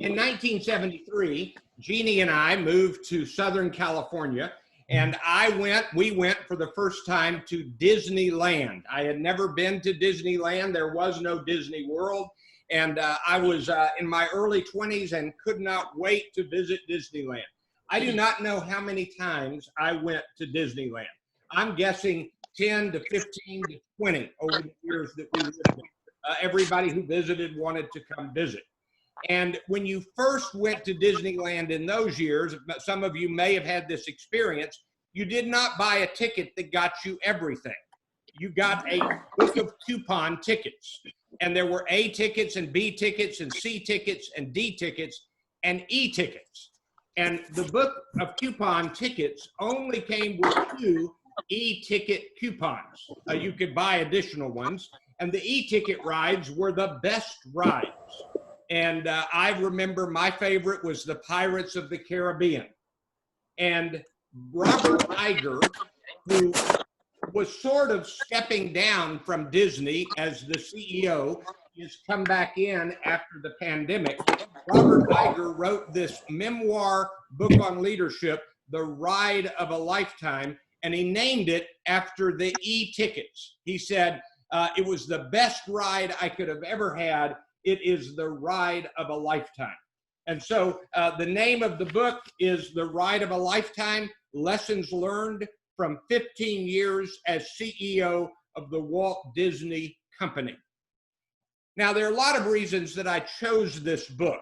In 1973, Jeannie and I moved to Southern California, and we went for the first time to Disneyland. I had never been to Disneyland. There was no Disney World. And I was in my early 20s and could not wait to visit Disneyland. I do not know how many times I went to Disneyland. I'm guessing 10 to 15 to 20 over the years that we lived there. Everybody who visited wanted to come visit. And when you first went to Disneyland in those years, some of you may have had this experience, you did not buy a ticket that got you everything. You got a book of coupon tickets. And there were A tickets and B tickets and C tickets and D tickets and E tickets. And the book of coupon tickets only came with 2 E-ticket coupons. You could buy additional ones. And the E-ticket rides were the best rides. And I remember my favorite was the Pirates of the Caribbean. And Robert Iger, who was sort of stepping down from Disney as the CEO, has come back in after the pandemic. Robert Iger wrote this memoir book on leadership, The Ride of a Lifetime, and he named it after the E-tickets. He said, it was the best ride I could have ever had. It is the ride of a lifetime. And so the name of the book is The Ride of a Lifetime, Lessons Learned from 15 years as CEO of the Walt Disney Company. Now, there are a lot of reasons that I chose this book.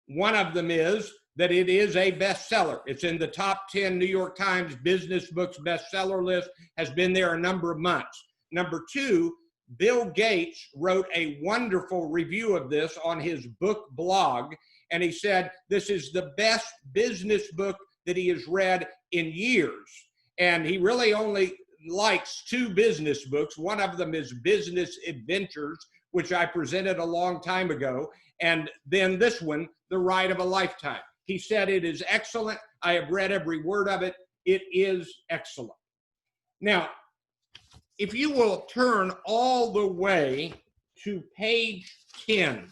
One of them is that it is a bestseller. It's in the top 10 New York Times business books bestseller list, has been there a number of months. Number 2, Bill Gates wrote a wonderful review of this on his book blog, and he said this is the best business book that he has read in years. And he really only likes 2 business books. One of them is Business Adventures, which I presented a long time ago, and then this one, The Ride of a Lifetime. He said it is excellent. I have read every word of it. It is excellent. Now, if you will turn all the way to page 10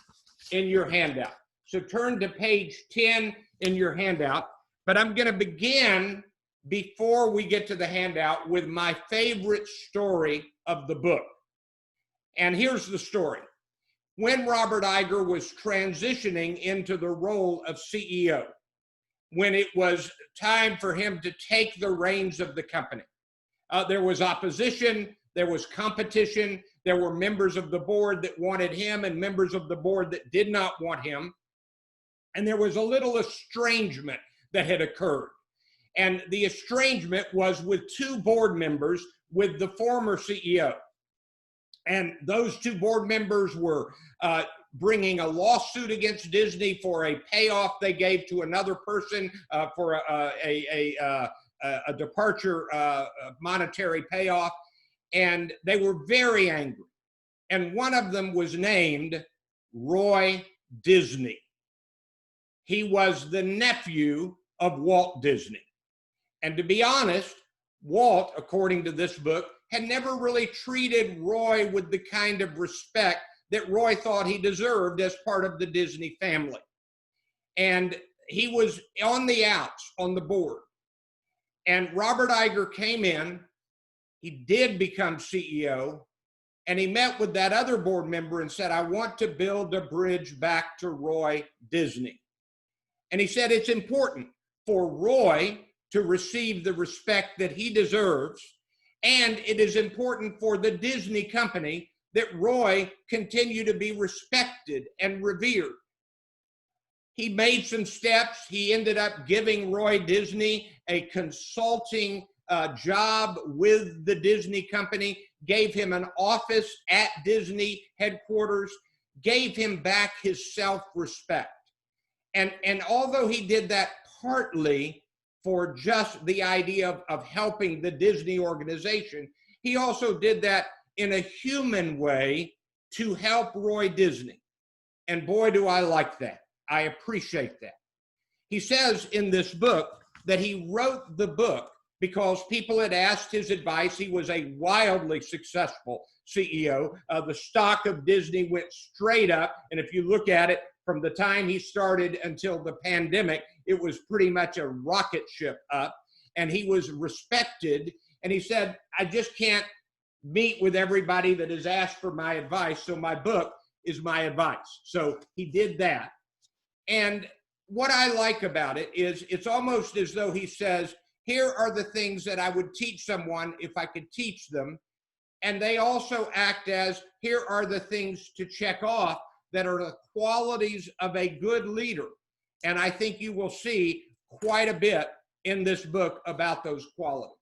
in your handout. So turn to page 10 in your handout, but I'm going to begin before we get to the handout with my favorite story of the book. And here's the story. When Robert Iger was transitioning into the role of CEO, when it was time for him to take the reins of the company, there was opposition, there was competition, there were members of the board that wanted him and members of the board that did not want him. And there was a little estrangement that had occurred. And the estrangement was with 2 board members with the former CEO. And those 2 board members were bringing a lawsuit against Disney for a payoff they gave to another person for a departure monetary payoff. And they were very angry. And one of them was named Roy Disney. He was the nephew of Walt Disney. And to be honest, Walt, according to this book, had never really treated Roy with the kind of respect that Roy thought he deserved as part of the Disney family. And he was on the outs on the board. And Robert Iger came in, he did become CEO, and he met with that other board member and said, I want to build a bridge back to Roy Disney. And he said it's important for Roy to receive the respect that he deserves, and it is important for the Disney company that Roy continue to be respected and revered. He made some steps. He ended up giving Roy Disney a consulting job with the Disney company, gave him an office at Disney headquarters, gave him back his self-respect. And although he did that partly for just the idea of helping the Disney organization, he also did that in a human way to help Roy Disney. And boy, do I like that. I appreciate that. He says in this book that he wrote the book because people had asked his advice. He was a wildly successful CEO. The stock of Disney went straight up. And if you look at it from the time he started until the pandemic, it was pretty much a rocket ship up. And he was respected. And he said, I just can't meet with everybody that has asked for my advice. So my book is my advice. So he did that. And what I like about it is it's almost as though he says, here are the things that I would teach someone if I could teach them. And they also act as, here are the things to check off that are the qualities of a good leader. And I think you will see quite a bit in this book about those qualities.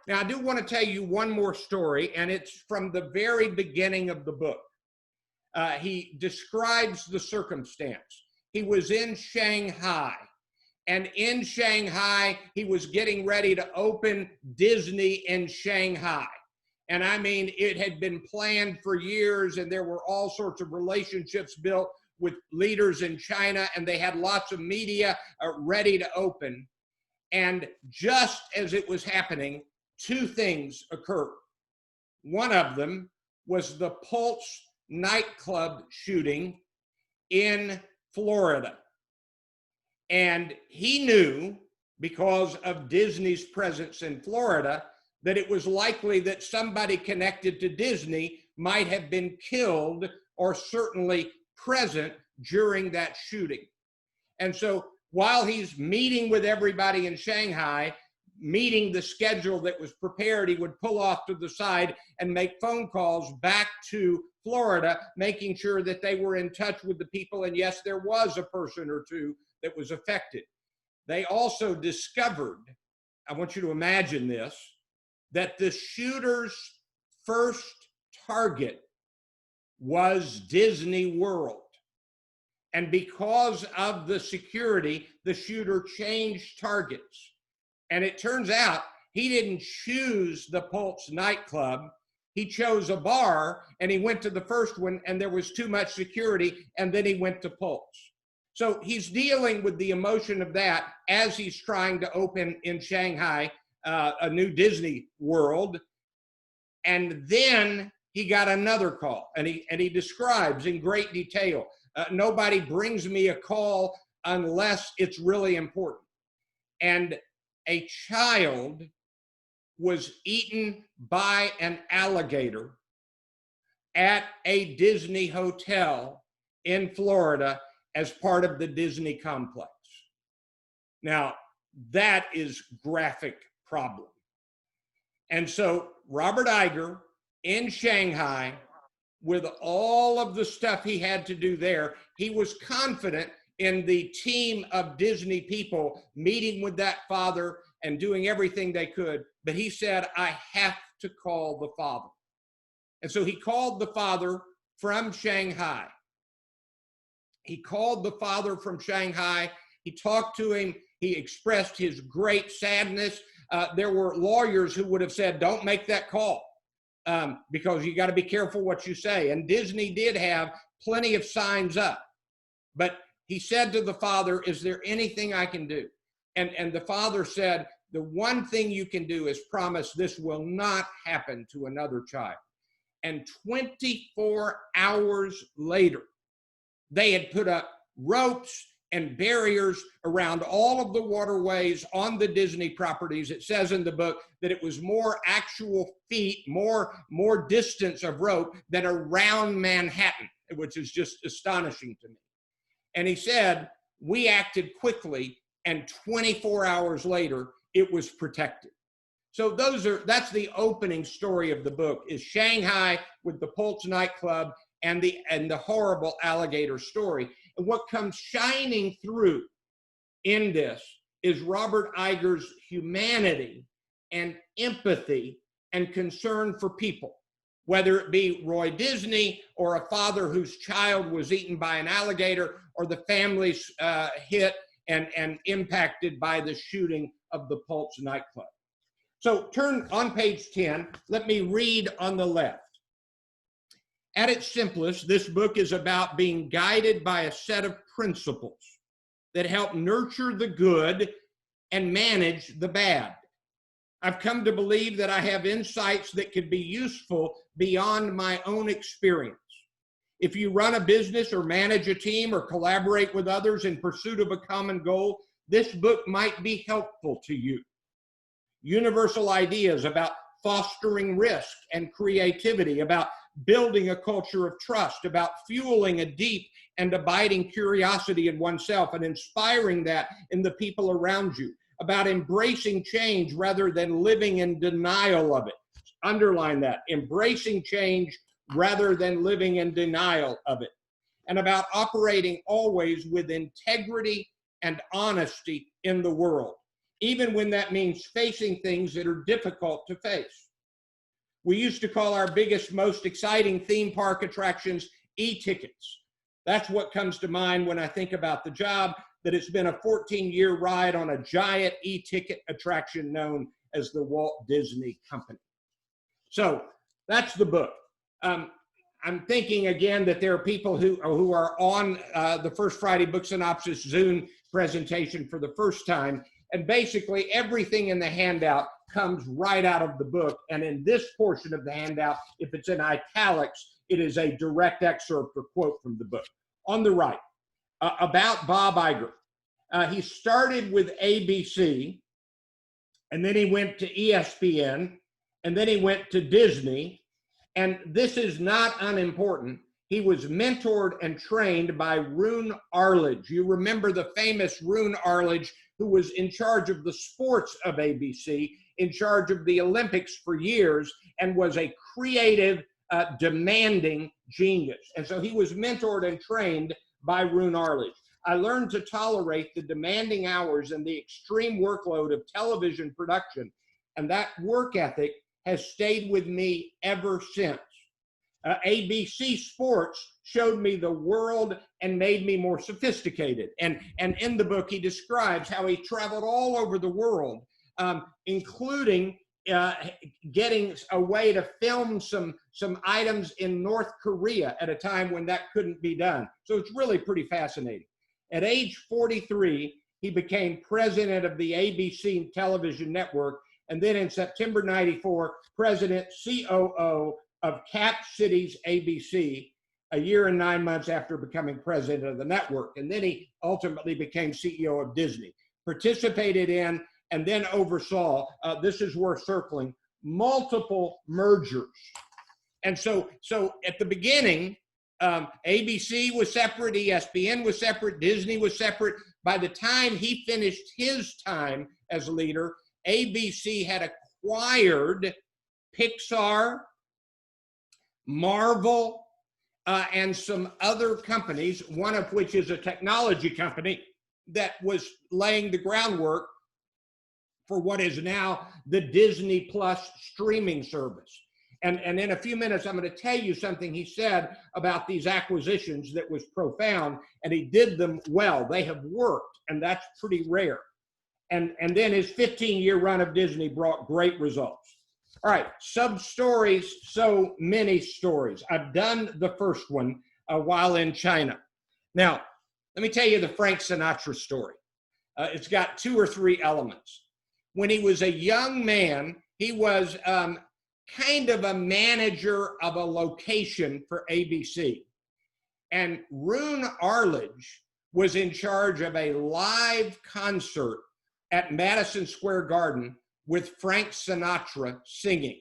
Now, I do want to tell you one more story, and it's from the very beginning of the book. He describes the circumstance. He was in Shanghai. And in Shanghai, he was getting ready to open Disney in Shanghai. And I mean, it had been planned for years, and there were all sorts of relationships built with leaders in China, and they had lots of media ready to open. And just as it was happening, two things occurred. One of them was the Pulse nightclub shooting in Florida. And he knew, because of Disney's presence in Florida, that it was likely that somebody connected to Disney might have been killed or certainly present during that shooting. And so while he's meeting with everybody in Shanghai, meeting the schedule that was prepared, he would pull off to the side and make phone calls back to Florida, making sure that they were in touch with the people. And yes, there was a person or two that was affected. They also discovered, I want you to imagine this, that the shooter's first target was Disney World. And because of the security, the shooter changed targets. And it turns out he didn't choose the Pulse nightclub. He chose a bar, and he went to the first one, and there was too much security, and then he went to Pulse. So he's dealing with the emotion of that as he's trying to open in Shanghai a new Disney World. And then he got another call, and he describes in great detail, nobody brings me a call unless it's really important. And a child was eaten by an alligator at a Disney hotel in Florida as part of the Disney complex. Now, that is graphic problem. And so Robert Iger in Shanghai, with all of the stuff he had to do there, he was confident in the team of Disney people meeting with that father and doing everything they could. But he said, I have to call the father. And so he called the father from Shanghai. He called the father from Shanghai. He talked to him. He expressed his great sadness. There were lawyers who would have said, don't make that call because you got to be careful what you say. And Disney did have plenty of signs up. But he said to the father, is there anything I can do? And the father said, the one thing you can do is promise this will not happen to another child. And 24 hours later, they had put up ropes and barriers around all of the waterways on the Disney properties. It says in the book that it was more actual feet, more distance of rope than around Manhattan, which is just astonishing to me. And he said, we acted quickly, and 24 hours later, it was protected. So that's the opening story of the book, is Shanghai with the Pulse nightclub and the horrible alligator story. And what comes shining through in this is Robert Iger's humanity and empathy and concern for people, whether it be Roy Disney or a father whose child was eaten by an alligator, or the families hit and impacted by the shooting of the Pulse nightclub. So turn on page 10. Let me read on the left. At its simplest, this book is about being guided by a set of principles that help nurture the good and manage the bad. I've come to believe that I have insights that could be useful beyond my own experience. If you run a business or manage a team or collaborate with others in pursuit of a common goal, this book might be helpful to you. Universal ideas about fostering risk and creativity, about building a culture of trust, about fueling a deep and abiding curiosity in oneself and inspiring that in the people around you, about embracing change rather than living in denial of it. Underline that, embracing change rather than living in denial of it, and about operating always with integrity and honesty in the world, even when that means facing things that are difficult to face. We used to call our biggest, most exciting theme park attractions e-tickets. That's what comes to mind when I think about the job, that it's been a 14-year ride on a giant e-ticket attraction known as the Walt Disney Company. So that's the book. I'm thinking again that there are people who are on the First Friday Book Synopsis Zoom presentation for the first time, and basically everything in the handout comes right out of the book. And in this portion of the handout, if it's in italics, it is a direct excerpt or quote from the book. On the right, about Bob Iger. He started with ABC, and then he went to ESPN, and then he went to Disney. And this is not unimportant. He was mentored and trained by Roone Arledge. You remember the famous Roone Arledge, who was in charge of the sports of ABC, in charge of the Olympics for years, and was a creative, demanding genius. And so he was mentored and trained by Roone Arledge. I learned to tolerate the demanding hours and the extreme workload of television production, and that work ethic has stayed with me ever since. ABC Sports showed me the world and made me more sophisticated. And in the book, he describes how he traveled all over the world, including getting a way to film some items in North Korea at a time when that couldn't be done. So it's really pretty fascinating. At age 43, he became president of the ABC television network, and then in September 94, president COO of Cap Cities ABC, a year and 9 months after becoming president of the network. And then he ultimately became CEO of Disney, participated in and then oversaw, this is worth circling, multiple mergers. And so at the beginning, ABC was separate, ESPN was separate, Disney was separate. By the time he finished his time as leader, ABC had acquired Pixar, Marvel, and some other companies, one of which is a technology company that was laying the groundwork for what is now the Disney Plus streaming service. And in a few minutes, I'm going to tell you something he said about these acquisitions that was profound, and he did them well. They have worked, and that's pretty rare. And then his 15-year run of Disney brought great results. All right, sub-stories, so many stories. I've done the first one while in China. Now, let me tell you the Frank Sinatra story. It's got 2 or 3 elements. When he was a young man, he was kind of a manager of a location for ABC. And Roone Arledge was in charge of a live concert at Madison Square Garden with Frank Sinatra singing.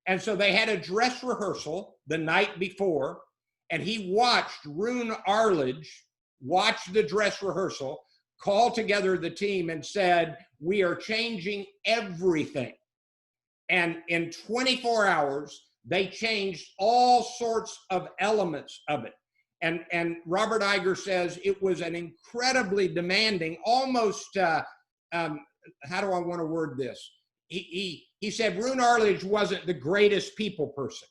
And so they had a dress rehearsal the night before, and he watched Roone Arledge watch the dress rehearsal, call together the team and said, "We are changing everything." And in 24 hours, they changed all sorts of elements of it. And Robert Iger says it was an incredibly demanding, almost, how do I want to word this? He said Roone Arledge wasn't the greatest people person,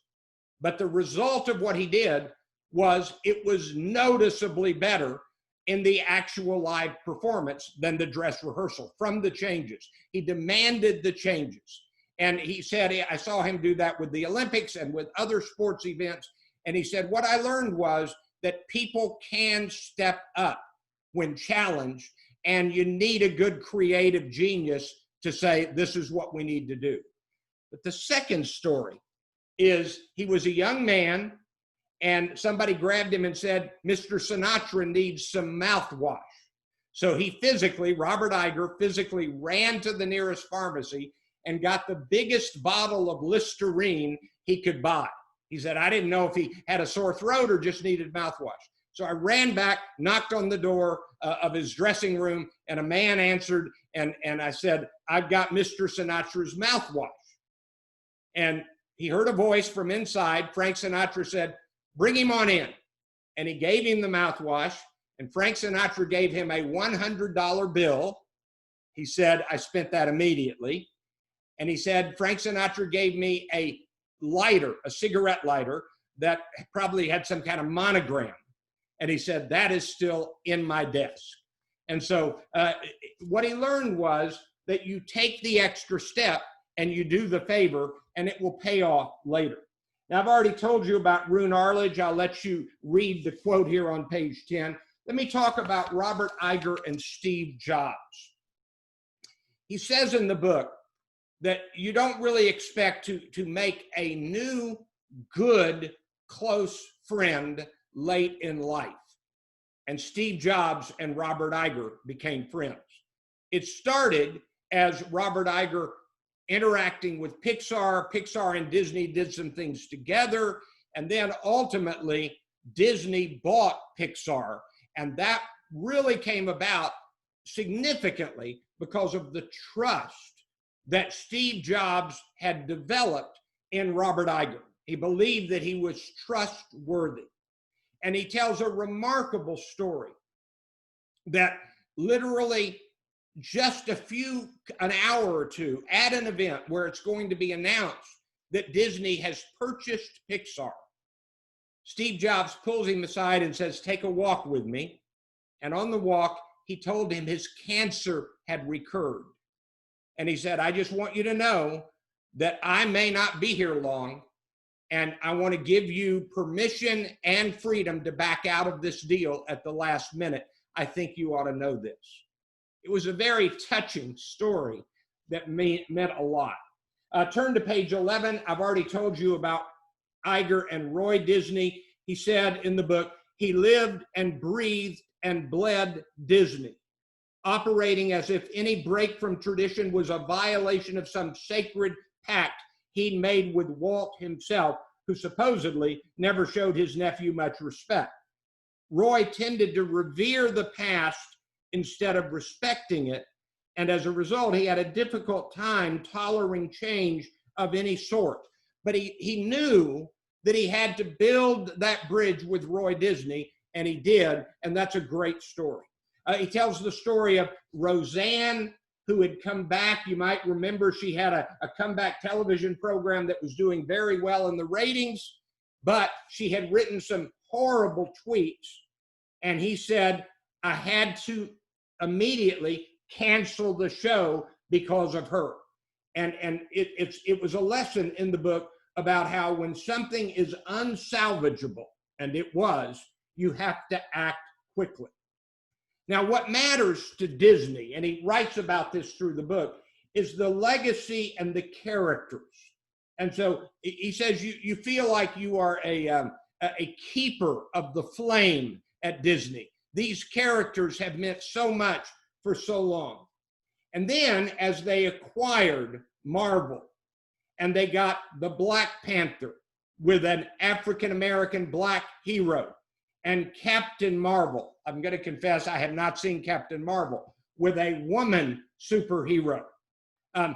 but the result of what he did was it was noticeably better in the actual live performance than the dress rehearsal from the changes. He demanded the changes. And he said, I saw him do that with the Olympics and with other sports events. And he said, what I learned was that people can step up when challenged, and you need a good creative genius to say, this is what we need to do. But the second story is he was a young man and somebody grabbed him and said, Mr. Sinatra needs some mouthwash. So he Robert Iger physically ran to the nearest pharmacy and got the biggest bottle of Listerine he could buy. He said, I didn't know if he had a sore throat or just needed mouthwash. So I ran back, knocked on the door of his dressing room, and a man answered, and I said, I've got Mr. Sinatra's mouthwash. And he heard a voice from inside. Frank Sinatra said, bring him on in. And he gave him the mouthwash, and Frank Sinatra gave him a $100 bill. He said, I spent that immediately. And he said, Frank Sinatra gave me a lighter, a cigarette lighter that probably had some kind of monogram. And he said, that is still in my desk. And so what he learned was that you take the extra step and you do the favor, and it will pay off later. Now, I've already told you about Roone Arledge. I'll let you read the quote here on page 10. Let me talk about Robert Iger and Steve Jobs. He says in the book that you don't really expect to make a new, good, close friend late in life. And Steve Jobs and Robert Iger became friends. It started as Robert Iger interacting with Pixar. Pixar and Disney did some things together. And then ultimately, Disney bought Pixar. And that really came about significantly because of the trust that Steve Jobs had developed in Robert Iger. He believed that he was trustworthy. And he tells a remarkable story that literally just an hour or two at an event where it's going to be announced that Disney has purchased Pixar, Steve Jobs pulls him aside and says, take a walk with me. And on the walk, he told him his cancer had recurred. And he said, I just want you to know that I may not be here long, and I want to give you permission and freedom to back out of this deal at the last minute. I think you ought to know this. It was a very touching story that meant a lot. Turn to page 11. I've already told you about Iger and Roy Disney. He said in the book, he lived and breathed and bled Disney, operating as if any break from tradition was a violation of some sacred pact he'd made with Walt himself, who supposedly never showed his nephew much respect. Roy tended to revere the past instead of respecting it, and as a result, he had a difficult time tolerating change of any sort. But he knew that he had to build that bridge with Roy Disney, and he did, and that's a great story. He tells the story of Roseanne, who had come back. You might remember she had a comeback television program that was doing very well in the ratings, but she had written some horrible tweets, and he said, I had to immediately cancel the show because of her. And it was a lesson in the book about how when something is unsalvageable, and it was, you have to act quickly. Now, what matters to Disney, and he writes about this through the book, is the legacy and the characters. And so he says you feel like you are a keeper of the flame at Disney. These characters have meant so much for so long. And then as they acquired Marvel, and they got the Black Panther with an African-American black hero, and Captain Marvel, I'm going to confess I have not seen Captain Marvel, with a woman superhero. I'm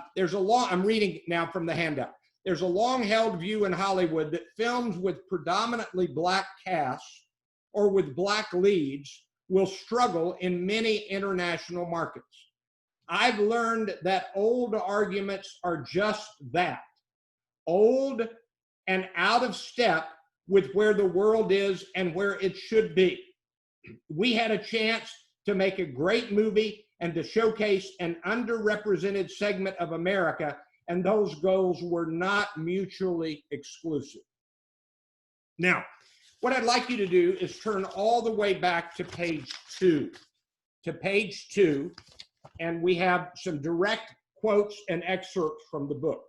reading now from the handout. There's a long-held view in Hollywood that films with predominantly black casts or with black leads will struggle in many international markets. I've learned that old arguments are just that, old and out of step with where the world is and where it should be. We had a chance to make a great movie and to showcase an underrepresented segment of America, and those goals were not mutually exclusive. Now, what I'd like you to do is turn all the way back to page 2. And we have some direct quotes and excerpts from the book.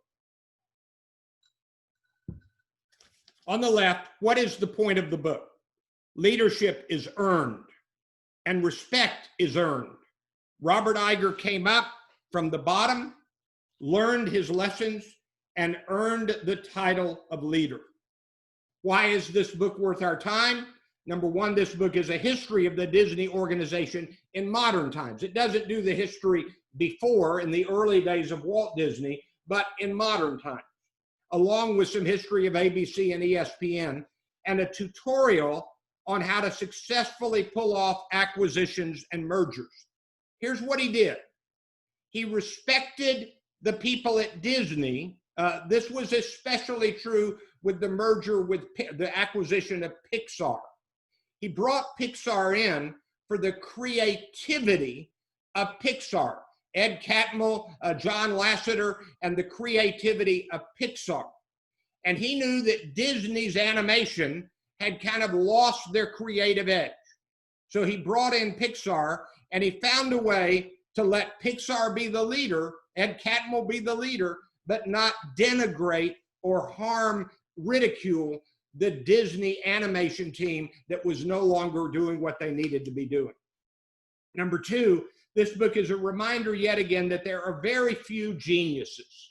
On the left, what is the point of the book? Leadership is earned and respect is earned. Robert Iger came up from the bottom, learned his lessons, and earned the title of leader. Why is this book worth our time? Number one, this book is a history of the Disney organization in modern times. It doesn't do the history before in the early days of Walt Disney, but in modern times, along with some history of ABC and ESPN, and a tutorial on how to successfully pull off acquisitions and mergers. Here's what he did. He respected the people at Disney. This was especially true with the merger with the acquisition of Pixar. He brought Pixar in for the creativity of Pixar. Ed Catmull, John Lasseter, and the creativity of Pixar. And he knew that Disney's animation had kind of lost their creative edge. So he brought in Pixar, and he found a way to let Pixar be the leader, Ed Catmull be the leader, but not denigrate or harm, ridicule the Disney animation team that was no longer doing what they needed to be doing. Number two, this book is a reminder yet again that there are very few geniuses.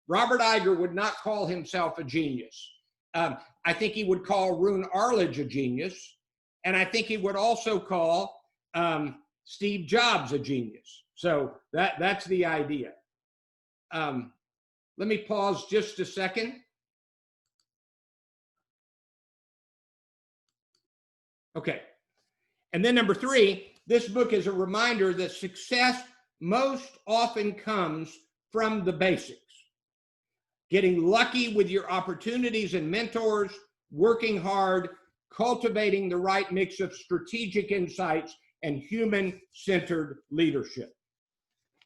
Robert Iger would not call himself a genius. I think he would call Roone Arledge a genius, and I think he would also call Steve Jobs a genius. So that's the idea. Let me pause just a second. Okay. And then number three, this book is a reminder that success most often comes from the basics. Getting lucky with your opportunities and mentors, working hard, cultivating the right mix of strategic insights and human-centered leadership.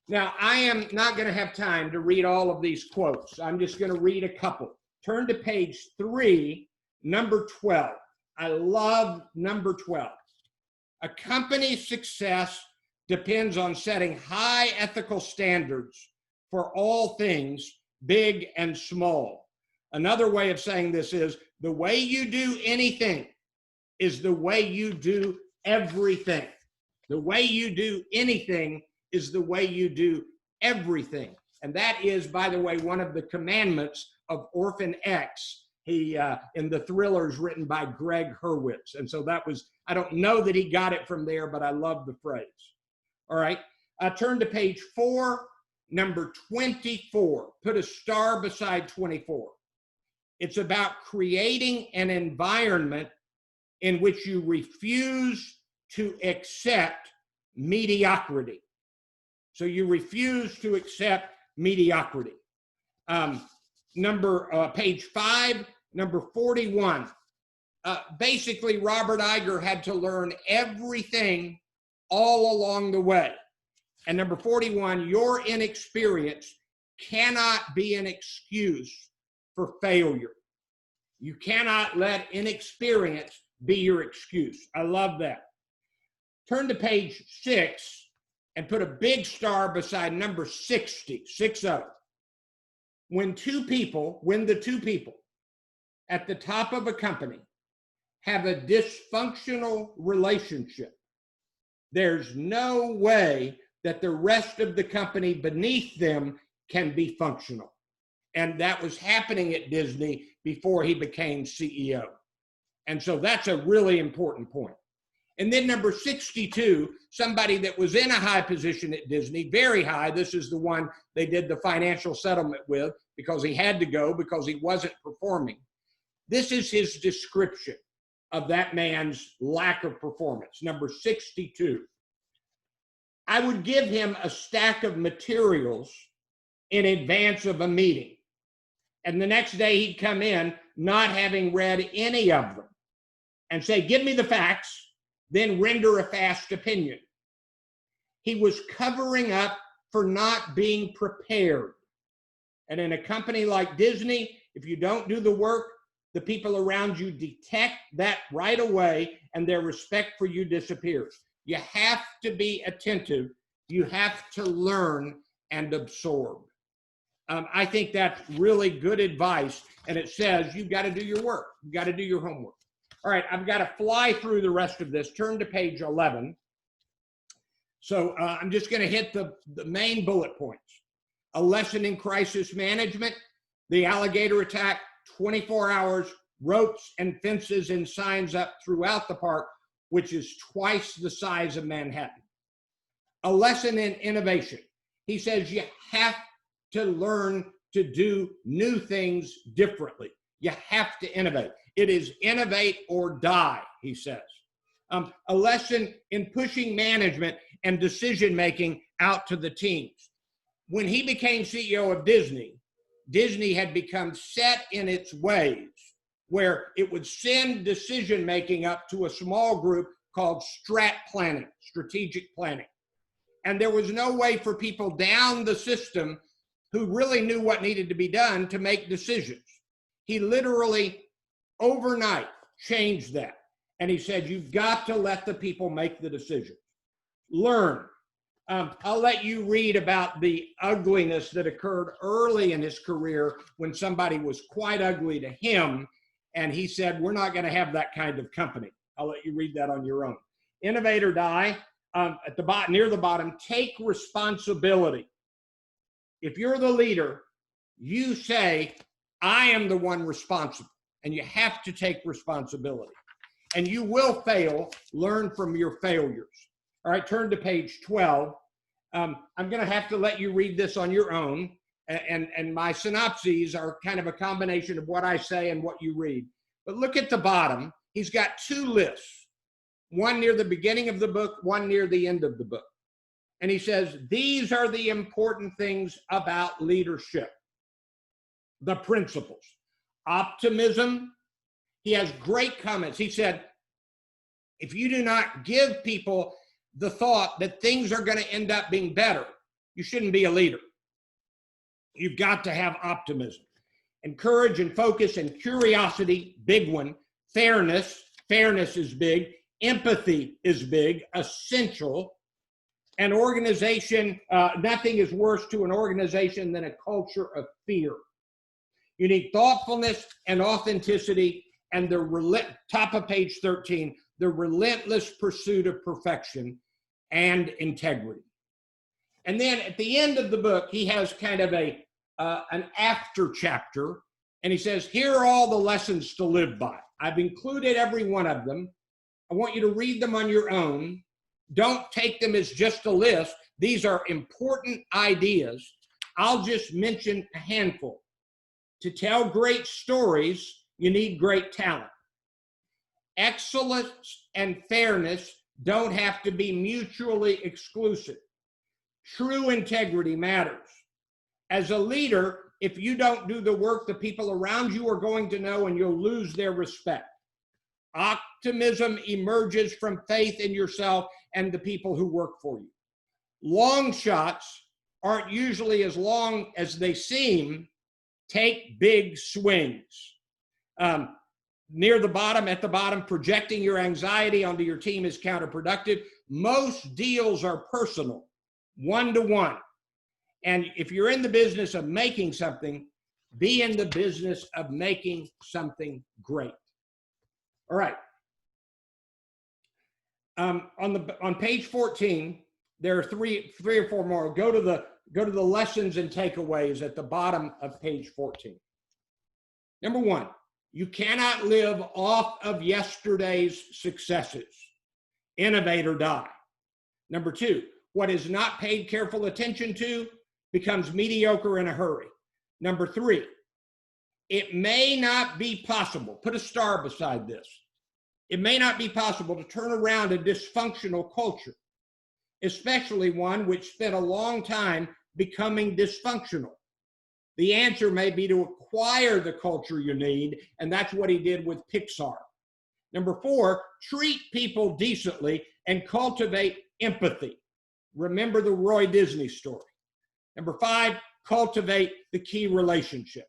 Now, I am not going to have time to read all of these quotes. I'm just going to read a couple. Turn to page 3, number 12. I love number 12. A company's success depends on setting high ethical standards for all things, big and small. Another way of saying this is the way you do anything is the way you do everything. The way you do anything is the way you do everything. And that is, by the way, one of the commandments of Orphan X. He in the thrillers written by Greg Hurwitz. And so that was, I don't know that he got it from there, but I love the phrase. All right, turn to page 4, number 24. Put a star beside 24. It's about creating an environment in which you refuse to accept mediocrity. So you refuse to accept mediocrity. Page 5, number 41. Basically, Robert Iger had to learn everything all along the way. And number 41, your inexperience cannot be an excuse for failure. You cannot let inexperience be your excuse. I love that. Turn to page 6 and put a big star beside number 60, 60. When the two people at the top of a company have a dysfunctional relationship, there's no way that the rest of the company beneath them can be functional. And that was happening at Disney before he became CEO. And so that's a really important point. And then number 62, somebody that was in a high position at Disney, very high. This is the one they did the financial settlement with because he had to go because he wasn't performing. This is his description of that man's lack of performance. Number 62. I would give him a stack of materials in advance of a meeting. And the next day he'd come in not having read any of them and say, give me the facts, then render a fast opinion. He was covering up for not being prepared. And in a company like Disney, if you don't do the work, the people around you detect that right away and their respect for you disappears. You have to be attentive. You have to learn and absorb. I think that's really good advice, and it says you've got to do your work. You've got to do your homework. All right, I've got to fly through the rest of this. Turn to page 11. So I'm just going to hit the main bullet points. A lesson in crisis management, the alligator attack, 24 hours, ropes and fences and signs up throughout the park, which is twice the size of Manhattan. A lesson in innovation. He says you have to learn to do new things differently. You have to innovate. It is innovate or die, he says. A lesson in pushing management and decision-making out to the teams. When he became CEO of Disney, Disney had become set in its ways where it would send decision-making up to a small group called strat planning, strategic planning. And there was no way for people down the system who really knew what needed to be done to make decisions. He literally overnight changed that. And he said, you've got to let the people make the decisions. Learn. I'll let you read about the ugliness that occurred early in his career when somebody was quite ugly to him. And he said, we're not going to have that kind of company. I'll let you read that on your own. Innovate or die. At the bottom, near the bottom, take responsibility. If you're the leader, you say, I am the one responsible, and you have to take responsibility. And you will fail. Learn from your failures. All right, turn to page 12. I'm going to have to let you read this on your own, and my synopses are kind of a combination of what I say and what you read. But look at the bottom. He's got two lists, one near the beginning of the book, one near the end of the book. And he says, these are the important things about leadership, the principles. Optimism. He has great comments. He said, if you do not give people the thought that things are going to end up being better, you shouldn't be a leader. You've got to have optimism. And courage and focus and curiosity, big one. Fairness is big. Empathy is big, essential. An organization, nothing is worse to an organization than a culture of fear. You need thoughtfulness and authenticity, and the top of page 13, the relentless pursuit of perfection and integrity. And then at the end of the book, he has kind of an after chapter, and he says, here are all the lessons to live by. I've included every one of them. I want you to read them on your own. Don't take them as just a list. These are important ideas. I'll just mention a handful. To tell great stories, you need great talent. Excellence and fairness don't have to be mutually exclusive. True integrity matters. As a leader, if you don't do the work, the people around you are going to know, and you'll lose their respect. Optimism emerges from faith in yourself and the people who work for you. Long shots aren't usually as long as they seem. Take big swings. Near the bottom, at the bottom, projecting your anxiety onto your team is counterproductive. Most deals are personal, one-to-one. And if you're in the business of making something, be in the business of making something great. All right. On page 14, there are three or four more. Go to the lessons and takeaways at the bottom of page 14. Number one, you cannot live off of yesterday's successes. Innovate or die. Number two, what is not paid careful attention to becomes mediocre in a hurry. Number three, it may not be possible, put a star beside this. It may not be possible to turn around a dysfunctional culture, especially one which spent a long time becoming dysfunctional. The answer may be to acquire the culture you need, and that's what he did with Pixar. Number four, treat people decently and cultivate empathy. Remember the Roy Disney story. Number five, cultivate the key relationships.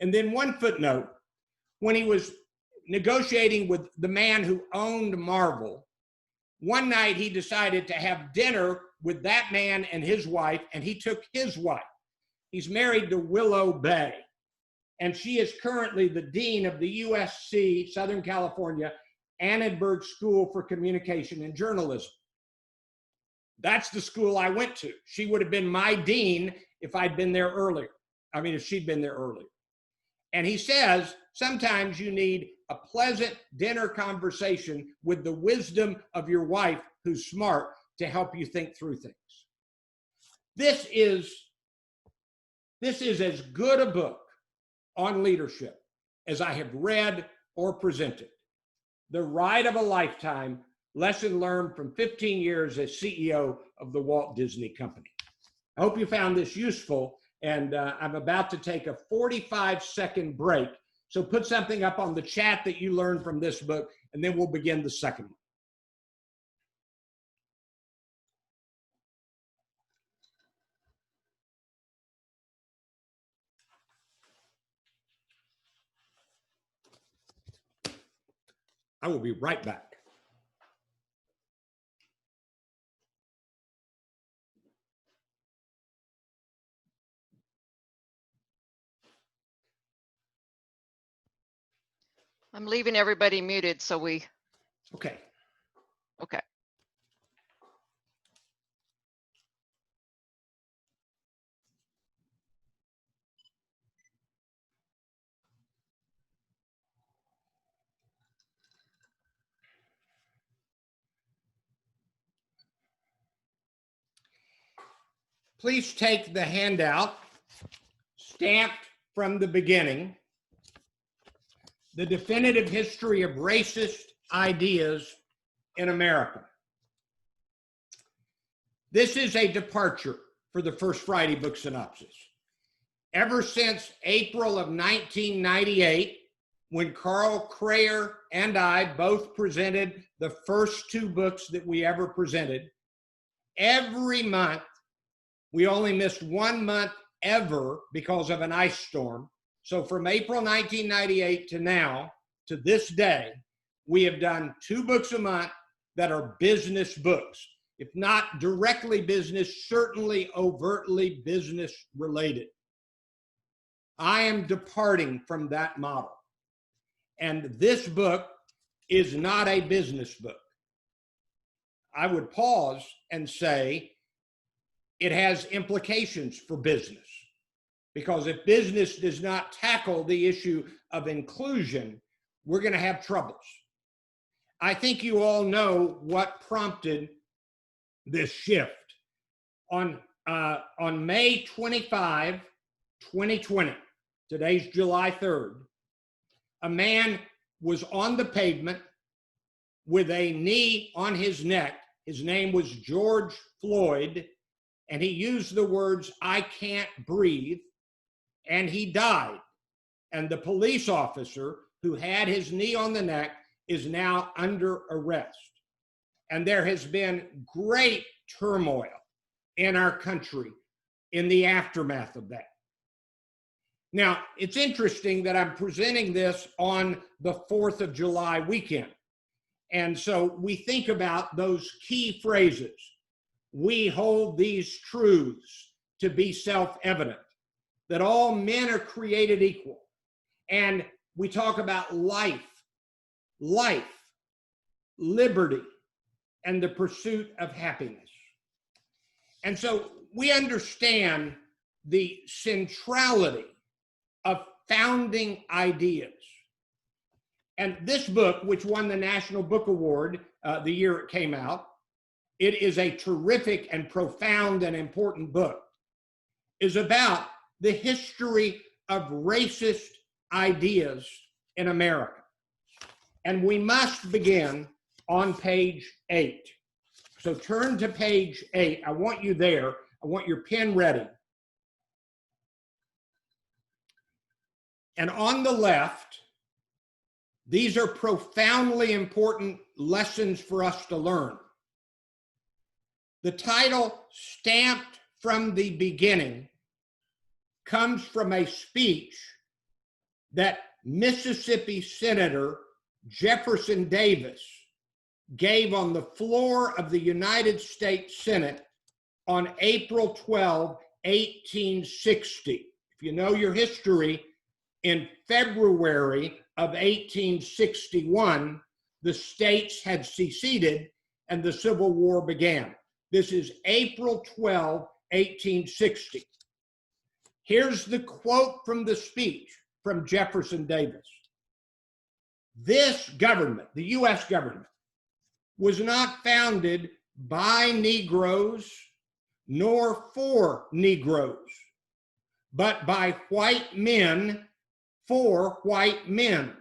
And then one footnote, when he was negotiating with the man who owned Marvel, one night he decided to have dinner with that man and his wife, and he took his wife. He's married to Willow Bay, and she is currently the dean of the USC, Southern California, Annenberg School for Communication and Journalism. That's the school I went to. She would have been my dean if I'd been there earlier. I mean, if she'd been there earlier. And he says, sometimes you need a pleasant dinner conversation with the wisdom of your wife who's smart to help you think through things. This is as good a book on leadership as I have read or presented. The Ride of a Lifetime, lesson learned from 15 years as CEO of the Walt Disney Company. I hope you found this useful, and I'm about to take a 45-second break. So put something up on the chat that you learned from this book, and then we'll begin the second one. I will be right back. I'm leaving everybody muted, so we. Okay. Okay. Please take the handout stamped from the beginning, The Definitive History of Racist Ideas in America. This is a departure for the First Friday book synopsis. Ever since April of 1998, when Carl Crayer and I both presented the first two books that we ever presented, every month, we only missed 1 month ever because of an ice storm. So from April 1998 to now, to this day, we have done 2 books a month that are business books. If not directly business, certainly overtly business related. I am departing from that model. And this book is not a business book. I would pause and say it has implications for business. Because if business does not tackle the issue of inclusion, we're going to have troubles. I think you all know what prompted this shift. On May 25, 2020, today's July 3rd, a man was on the pavement with a knee on his neck. His name was George Floyd, and he used the words, "I can't breathe," and he died. And the police officer who had his knee on the neck is now under arrest. And there has been great turmoil in our country in the aftermath of that. Now, it's interesting that I'm presenting this on the 4th of July weekend. And so we think about those key phrases. We hold these truths to be self-evident, that all men are created equal. And we talk about life, liberty, and the pursuit of happiness. And so we understand the centrality of founding ideas. And this book, which won the National Book Award the year it came out, it is a terrific and profound and important book, is about the history of racist ideas in America. And we must begin on page 8. So turn to page 8. I want you there. I want your pen ready. And on the left, these are profoundly important lessons for us to learn. The title, Stamped from the Beginning, comes from a speech that Mississippi Senator Jefferson Davis gave on the floor of the United States Senate on April 12, 1860. If you know your history, in February of 1861, the states had seceded and the Civil War began. This is April 12, 1860. Here's the quote from the speech from Jefferson Davis. This government, the US government, was not founded by Negroes nor for Negroes, but by white men for white men,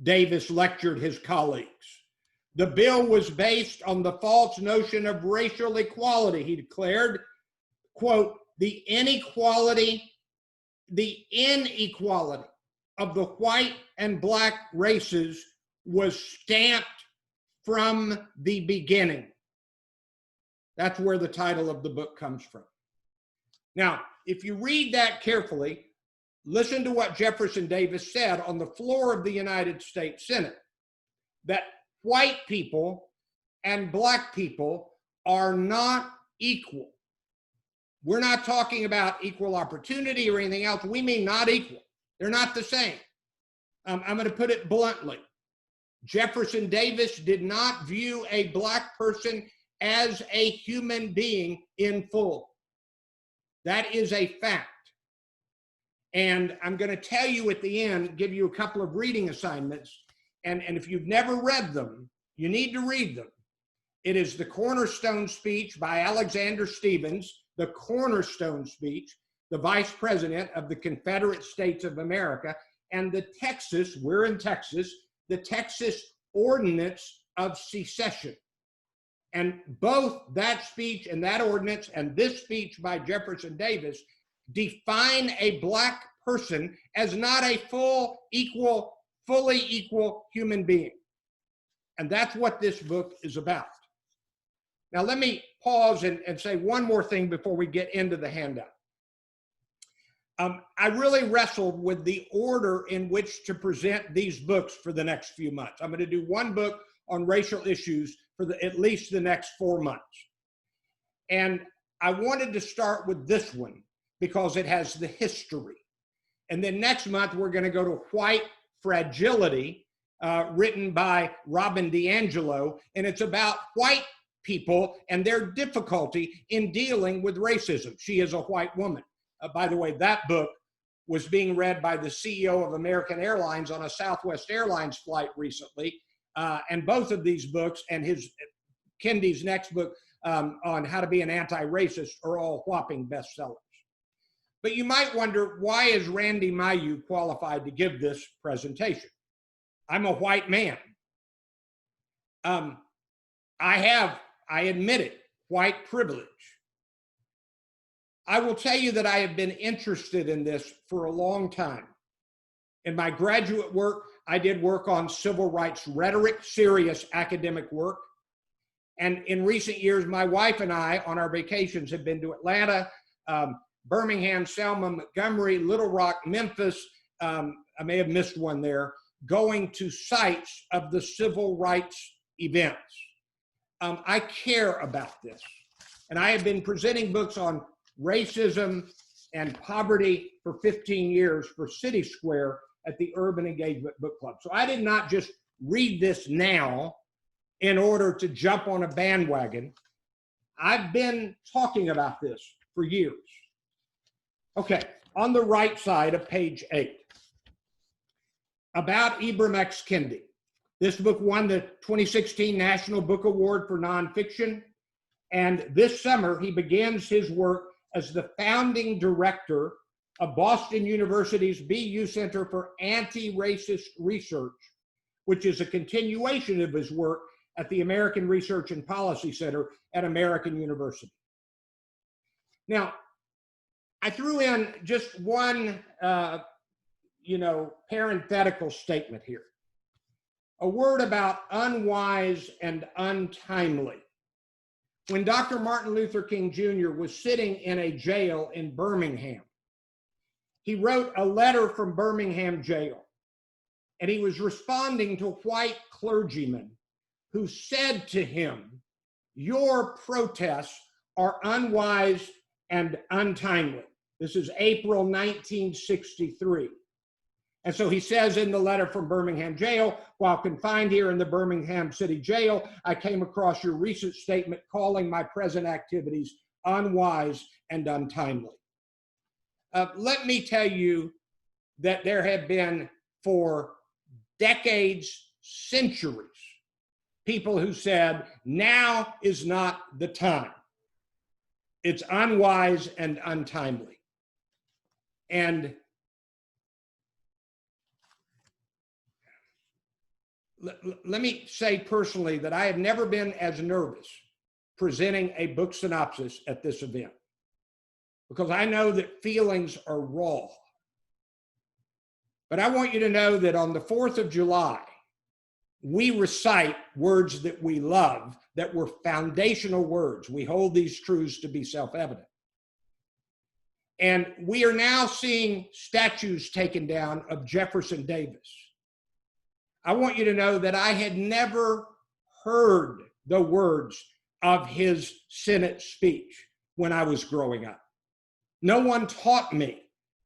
Davis lectured his colleagues. The bill was based on the false notion of racial equality, he declared. Quote, the inequality of the white and black races was stamped from the beginning. That's where the title of the book comes from. Now, if you read that carefully, listen to what Jefferson Davis said on the floor of the United States Senate, that white people and black people are not equal. We're not talking about equal opportunity or anything else. We mean not equal. They're not the same. I'm going to put it bluntly. Jefferson Davis did not view a black person as a human being in full. That is a fact. And I'm going to tell you at the end, give you a couple of reading assignments. And if you've never read them, you need to read them. It is the cornerstone speech by Alexander Stephens, the cornerstone speech, the vice president of the Confederate States of America, and the Texas, we're in Texas, the Texas Ordinance of Secession. And both that speech and that ordinance and this speech by Jefferson Davis define a black person as not a fully equal human being. And that's what this book is about. Now, let me pause and say one more thing before we get into the handout. I really wrestled with the order in which to present these books for the next few months. I'm going to do one book on racial issues for at least the next 4 months. And I wanted to start with this one because it has the history. And then next month, we're going to go to White Fragility, written by Robin DiAngelo, and it's about white people and their difficulty in dealing with racism. She is a white woman. By the way, that book was being read by the CEO of American Airlines on a Southwest Airlines flight recently. And both of these books and Kendi's next book on how to be an anti-racist are all whopping bestsellers. But you might wonder, why is Randy Mayeux qualified to give this presentation? I'm a white man. I admit it, white privilege. I will tell you that I have been interested in this for a long time. In my graduate work, I did work on civil rights rhetoric, serious academic work. And in recent years, my wife and I, on our vacations, have been to Atlanta, Birmingham, Selma, Montgomery, Little Rock, Memphis. I may have missed one there, going to sites of the civil rights events. I care about this. And I have been presenting books on racism and poverty for 15 years for City Square at the Urban Engagement Book Club. So I did not just read this now in order to jump on a bandwagon. I've been talking about this for years. Okay, on the right side of page 8, about Ibram X. Kendi. This book won the 2016 National Book Award for Nonfiction. And this summer, he begins his work as the founding director of Boston University's BU Center for Anti-Racist Research, which is a continuation of his work at the American Research and Policy Center at American University. Now, I threw in just one, parenthetical statement here. A word about unwise and untimely. When Dr. Martin Luther King Jr. was sitting in a jail in Birmingham, he wrote a letter from Birmingham jail, and he was responding to white clergymen who said to him, "Your protests are unwise and untimely. This is April 1963. And so he says in the letter from Birmingham jail, while confined here in the Birmingham City Jail, I came across your recent statement calling my present activities unwise and untimely. Let me tell you that there have been for decades, centuries, people who said, now is not the time. It's unwise and untimely. And let me say personally that I have never been as nervous presenting a book synopsis at this event, because I know that feelings are raw. But I want you to know that on the 4th of July, we recite words that we love, that were foundational words. We hold these truths to be self-evident. And we are now seeing statues taken down of Jefferson Davis. I want you to know that I had never heard the words of his Senate speech when I was growing up. No one taught me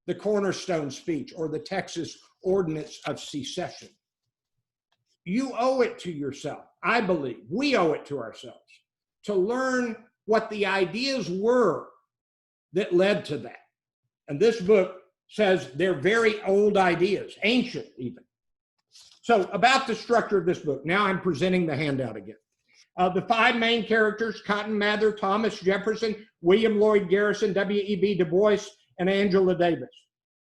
the Cornerstone speech or the Texas Ordinance of Secession. You owe it to yourself, I believe, we owe it to ourselves, to learn what the ideas were that led to that. And this book says they're very old ideas, ancient even. So about the structure of this book, now I'm presenting the handout again. The 5 main characters, Cotton Mather, Thomas Jefferson, William Lloyd Garrison, W.E.B. Du Bois, and Angela Davis,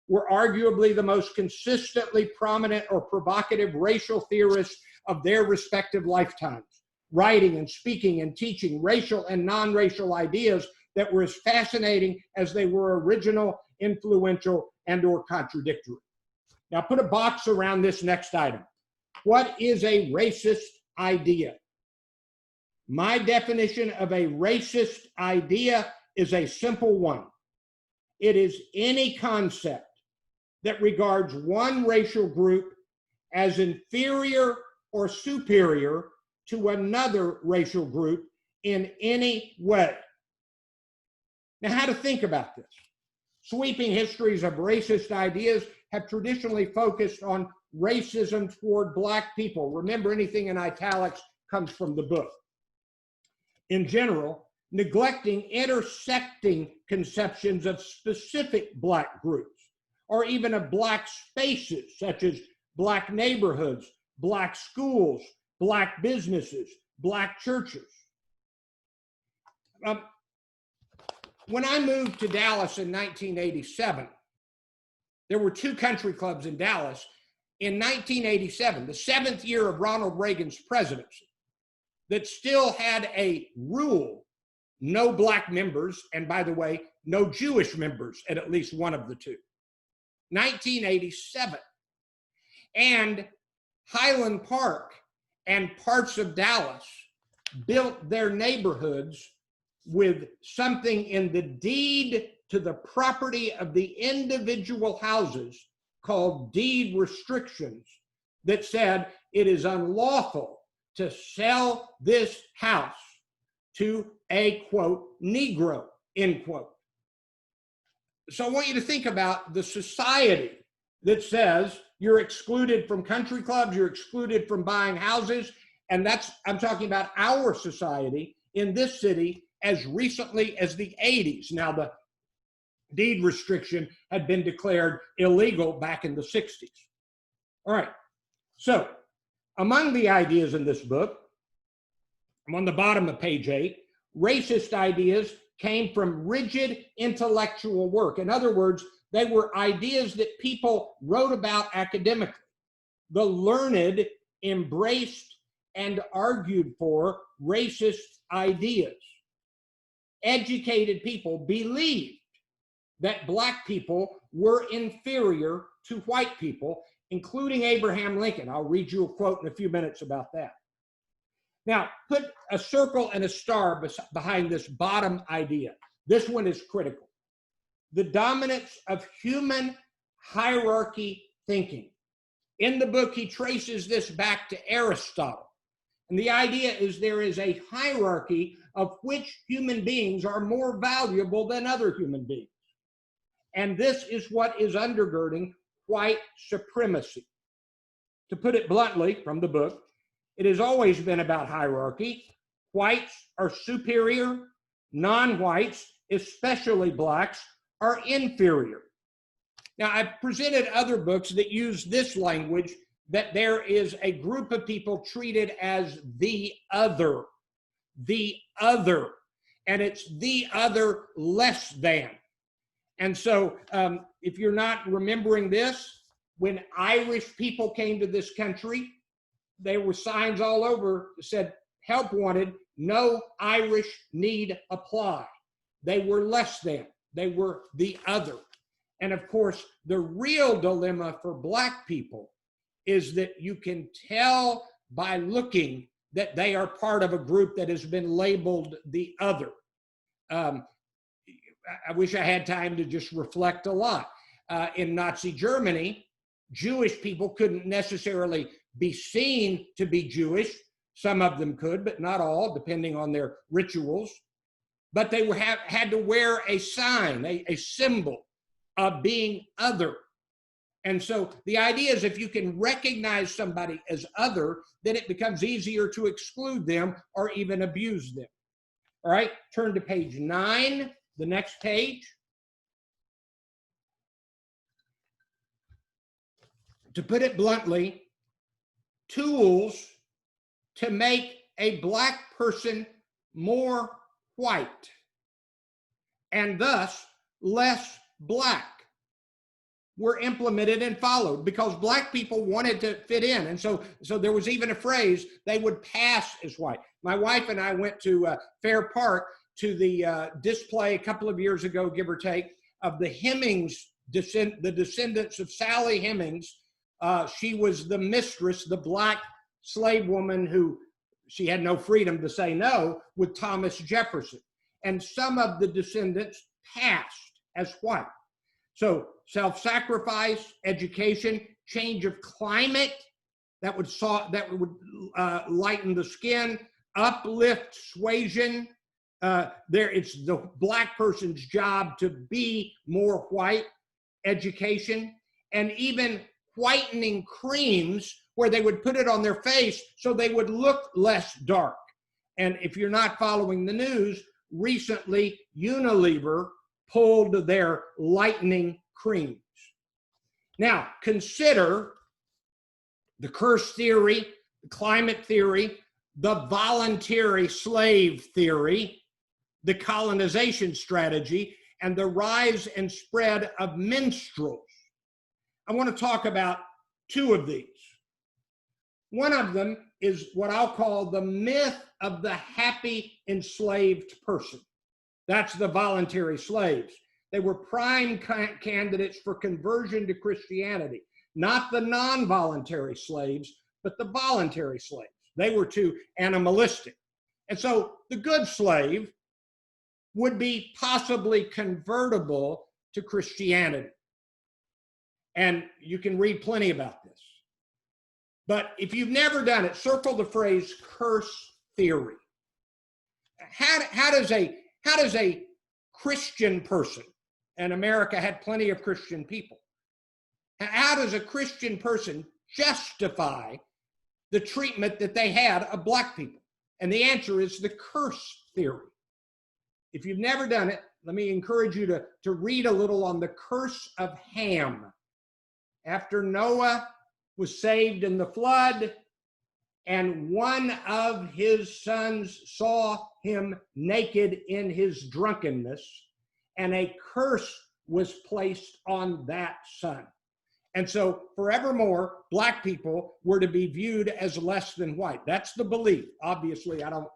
were arguably the most consistently prominent or provocative racial theorists of their respective lifetimes, writing and speaking and teaching racial and non-racial ideas that were as fascinating as they were original, influential, and or contradictory. Now put a box around this next item. What is a racist idea? My definition of a racist idea is a simple one. It is any concept that regards one racial group as inferior or superior to another racial group in any way. Now, how to think about this? Sweeping histories of racist ideas have traditionally focused on racism toward Black people. Remember, anything in italics comes from the book. In general, neglecting intersecting conceptions of specific Black groups, or even of Black spaces, such as Black neighborhoods, Black schools, Black businesses, Black churches. When I moved to Dallas in 1987, there were 2 country clubs in Dallas. In 1987, the 7th year of Ronald Reagan's presidency, that still had a rule, no Black members, and by the way, no Jewish members at least one of the 2. 1987. And Highland Park and parts of Dallas built their neighborhoods with something in the deed to the property of the individual houses called deed restrictions that said it is unlawful to sell this house to a, quote, Negro, end quote. So I want you to think about the society that says you're excluded from country clubs, you're excluded from buying houses, and that's, I'm talking about our society in this city as recently as the 80s. Now, the deed restriction had been declared illegal back in the 60s. All right, so among the ideas in this book, I'm on the bottom of page 8, racist ideas came from rigid intellectual work. In other words, they were ideas that people wrote about academically. The learned embraced and argued for racist ideas. Educated people believed that Black people were inferior to white people, including Abraham Lincoln. I'll read you a quote in a few minutes about that. Now, put a circle and a star behind this bottom idea. This one is critical. The dominance of human hierarchy thinking. In the book, he traces this back to Aristotle And the idea is there is a hierarchy of which human beings are more valuable than other human beings. And this is what is undergirding white supremacy. To put it bluntly from the book, it has always been about hierarchy. Whites are superior, non-whites, especially blacks, are inferior. Now, I've presented other books that use this language, that there is a group of people treated as the other, and it's the other less than. And so if you're not remembering this, when Irish people came to this country, there were signs all over that said, help wanted, no Irish need apply. They were less than, they were the other. And of course, the real dilemma for Black people is that you can tell by looking that they are part of a group that has been labeled the other. I wish I had time to just reflect a lot. In Nazi Germany, Jewish people couldn't necessarily be seen to be Jewish. Some of them could, but not all, depending on their rituals. But they had to wear a sign, a symbol of being other. And so the idea is if you can recognize somebody as other, then it becomes easier to exclude them or even abuse them. All right, turn to page 9, the next page. To put it bluntly, tools to make a Black person more white and thus less Black were implemented and followed because Black people wanted to fit in. And so there was even a phrase, they would pass as white. My wife and I went to Fair Park to the display a couple of years ago, give or take, of the Hemings, the descendants of Sally Hemings. She was the mistress, the Black slave woman who she had no freedom to say no, with Thomas Jefferson. And some of the descendants passed as white. So self-sacrifice, education, change of climate that would lighten the skin, uplift, suasion. It's the Black person's job to be more white, education, and even whitening creams where they would put it on their face so they would look less dark. And if you're not following the news, recently Unilever pulled their lightening creams. Now, consider the curse theory, the climate theory, the voluntary slave theory, the colonization strategy, and the rise and spread of minstrels. I want to talk about two of these. One of them is what I'll call the myth of the happy enslaved person. That's the voluntary slaves. They were prime candidates for conversion to Christianity, not the non-voluntary slaves, but the voluntary slaves. They were too animalistic. And so the good slave would be possibly convertible to Christianity. And you can read plenty about this. But if you've never done it, circle the phrase curse theory. How does a Christian person, and America had plenty of Christian people, how does a Christian person justify the treatment that they had of Black people? And the answer is the curse theory. If you've never done it, let me encourage you to read a little on the curse of Ham. After Noah was saved in the flood, and one of his sons saw him naked in his drunkenness, and a curse was placed on that son. And so forevermore, Black people were to be viewed as less than white. That's the belief. Obviously, I don't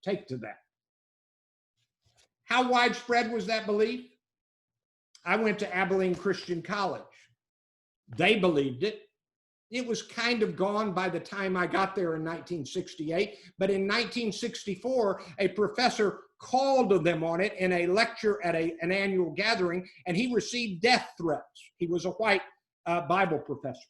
take to that. How widespread was that belief? I went to Abilene Christian College. They believed it. It was kind of gone by the time I got there in 1968. But in 1964, a professor called them on it in a lecture at an annual gathering, and he received death threats. He was a white Bible professor.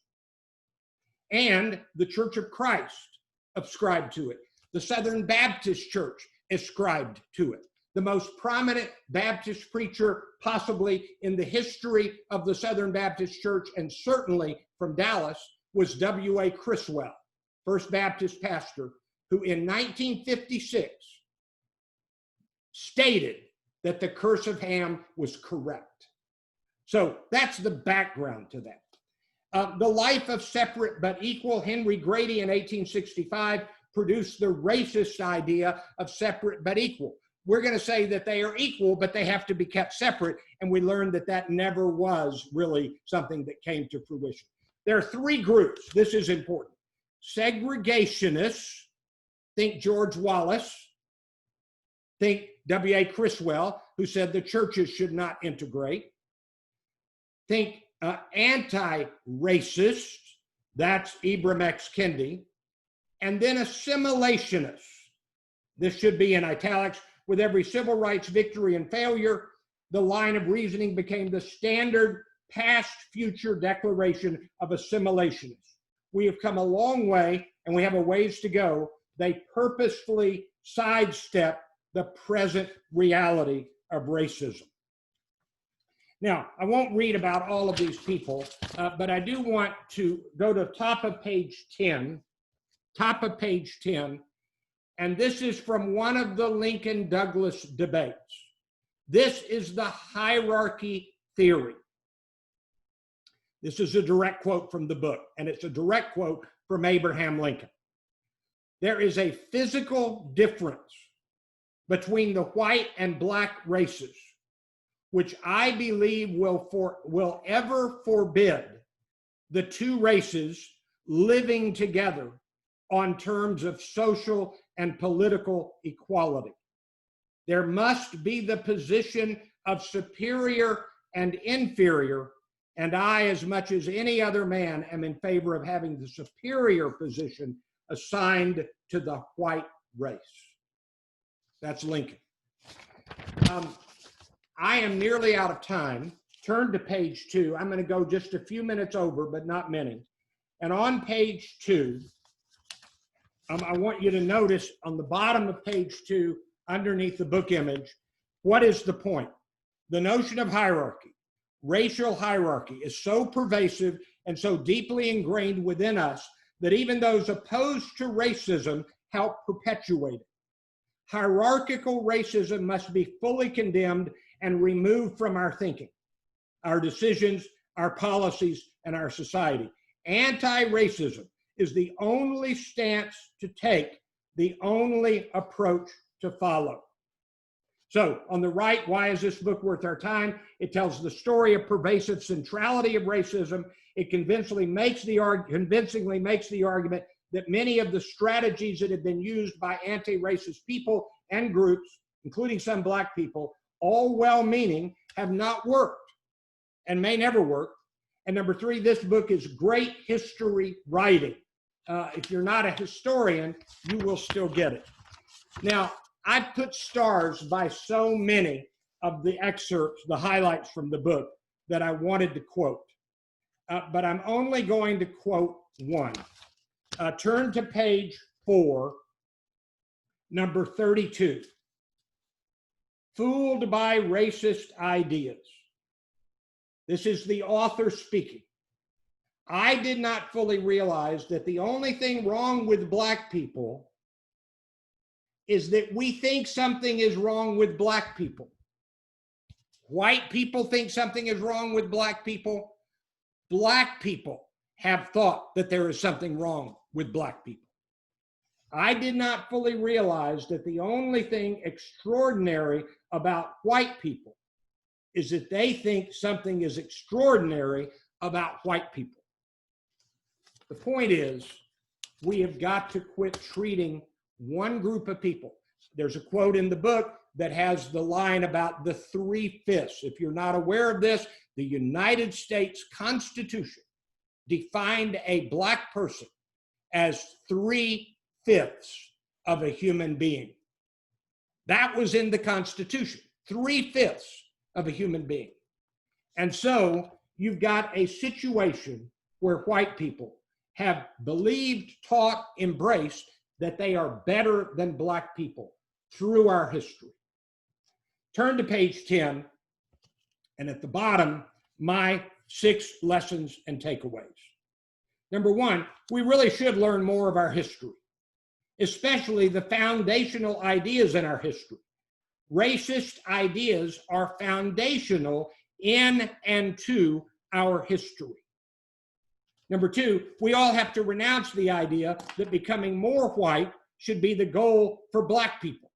And the Church of Christ ascribed to it. The Southern Baptist Church ascribed to it. The most prominent Baptist preacher possibly in the history of the Southern Baptist Church, and certainly from Dallas, was W.A. Criswell, First Baptist pastor, who in 1956 stated that the curse of Ham was correct. So that's the background to that. The Life of Separate but Equal, Henry Grady in 1865 produced the racist idea of separate but equal. We're going to say that they are equal, but they have to be kept separate. And we learned that that never was really something that came to fruition. There are three groups. This is important. Segregationists, think George Wallace, think W.A. Criswell, who said the churches should not integrate. Think anti-racist, that's Ibram X. Kendi. And then assimilationists. This should be in italics. With every civil rights victory and failure, the line of reasoning became the standard past-future declaration of assimilationists. We have come a long way, and we have a ways to go. They purposefully sidestep the present reality of racism. Now, I won't read about all of these people, but I do want to go to top of page 10, and this is from one of the Lincoln-Douglas debates. This is the hierarchy theory. This is a direct quote from the book, and it's a direct quote from Abraham Lincoln. There is a physical difference between the white and black races, which I believe will ever forbid the two races living together on terms of social and political equality. There must be the position of superior and inferior, and I, as much as any other man, am in favor of having the superior position assigned to the white race. That's Lincoln. I am nearly out of time. Turn to page 2. I'm going to go just a few minutes over, but not many. And on page 2, I want you to notice on the bottom of page 2, underneath the book image, what is the point? The notion of hierarchy, racial hierarchy, is so pervasive and so deeply ingrained within us that even those opposed to racism help perpetuate it. Hierarchical racism must be fully condemned and removed from our thinking, our decisions, our policies, and our society. Anti-racism is the only stance to take, the only approach to follow. So on the right, why is this book worth our time? It tells the story of pervasive centrality of racism. It convincingly makes the argument that many of the strategies that have been used by anti-racist people and groups, including some black people, all well-meaning, have not worked and may never work. And number 3, this book is great history writing. If you're not a historian, you will still get it. Now, I've put stars by so many of the excerpts, the highlights from the book that I wanted to quote, but I'm only going to quote one. Turn to page 4, number 32. Fooled by racist ideas. This is the author speaking. I did not fully realize that the only thing wrong with black people is that we think something is wrong with black people. White people think something is wrong with black people. Black people have thought that there is something wrong with black people. I did not fully realize that the only thing extraordinary about white people is that they think something is extraordinary about white people. The point is, we have got to quit treating one group of people. There's a quote in the book that has the line about the 3/5. If you're not aware of this, the United States Constitution defined a black person as 3/5 of a human being. That was in the Constitution, 3/5 of a human being. And so you've got a situation where white people have believed, taught, embraced that they are better than Black people through our history. Turn to page 10, and at the bottom, my 6 lessons and takeaways. Number 1, we really should learn more of our history, especially the foundational ideas in our history. Racist ideas are foundational in and to our history. Number 2, we all have to renounce the idea that becoming more white should be the goal for Black people.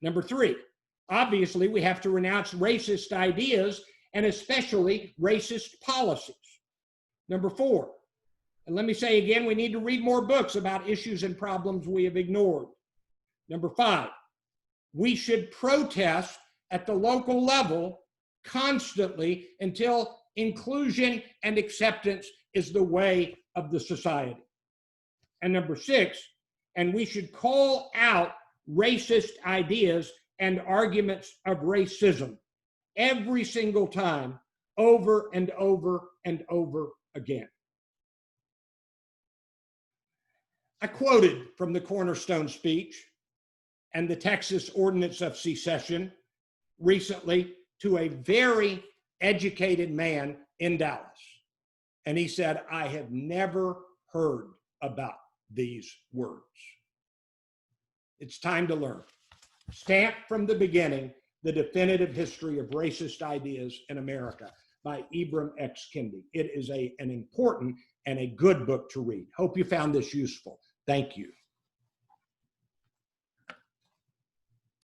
Number 3, obviously we have to renounce racist ideas and especially racist policies. Number 4, and let me say again, we need to read more books about issues and problems we have ignored. Number 5, we should protest at the local level constantly until inclusion and acceptance is the way of the society. And number 6, and we should call out racist ideas and arguments of racism every single time, over and over and over again. I quoted from the Cornerstone speech and the Texas Ordinance of Secession recently to a very educated man in Dallas. And he said, I have never heard about these words. It's time to learn. Stamp from the beginning, The Definitive History of Racist Ideas in America by Ibram X. Kendi. It is an important and a good book to read. Hope you found this useful. Thank you.